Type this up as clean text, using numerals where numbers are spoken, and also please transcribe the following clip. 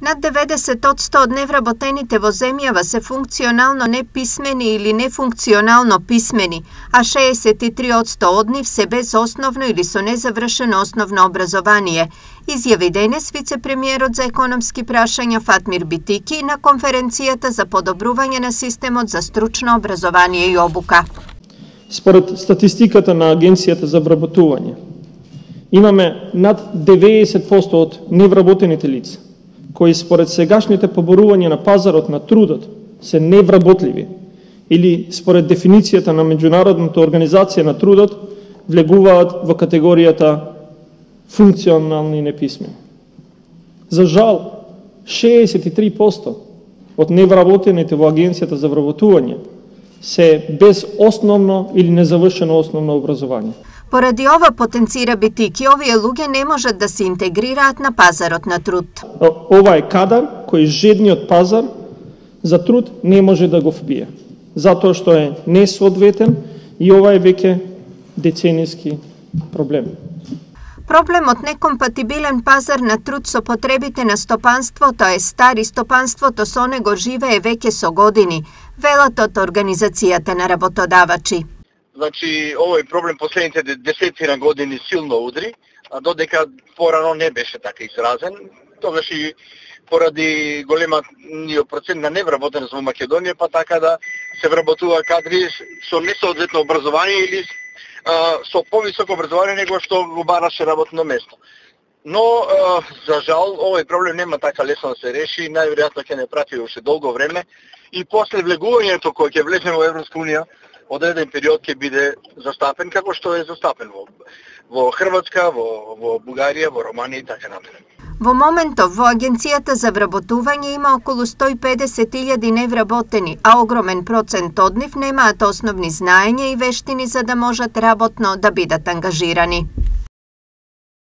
Над 90% од невработените во земјава се функционално неписмени или нефункционално писмени, а 63% од нив се без основно или со незавршено основно образование, изјави денес вице-премиерот за економски прашања Фатмир Битики на конференцијата за подобрување на системот за стручно образование и обука. Според статистиката на Агенцијата за вработување, имаме над 90% од невработените лица, кои според сегашните поборувања на пазарот на трудот се невработливи или според дефиницијата на Меѓународната организација на трудот влегуваат во категоријата функционални неписмени. За жал, 63% од невработените во Агенцијата за вработување се без основно или незавршено основно образование. Поради ова, потенцира Битики, овие луѓе не можат да се интегрираат на пазарот на труд. Ова е кадар кој жедниот пазар за труд не може да го впие, затоа што е несоодветен и ова е веќе деценијски проблем. Проблемот некомпатибилен пазар на труд со потребите на стопанството е стар и стопанството со него живее веќе со години, велат од Организацијата на работодавачи. Значи, овој проблем последните десетина години силно удри, а додека порано не беше така изразен. Тогаш и поради големиот процент на невработеност во Македонија, па така да се вработува кадри со несоодветно образование или со повисоко образование него што го бараше работно место. Но, за жал, овој проблем нема така лесно да се реши, најверојатно ќе не прати уште долго време и после влегувањето кој ќе влеземе во Европска унија, одреден период ќе биде застапен како што е застапен во Хрватска, во Бугарија, во Романија и така натаму. Во моментов во Агенцијата за вработување има околу 150.000 невработени, а огромен процент од нив немаат основни знаења и вештини за да можат работно да бидат ангажирани.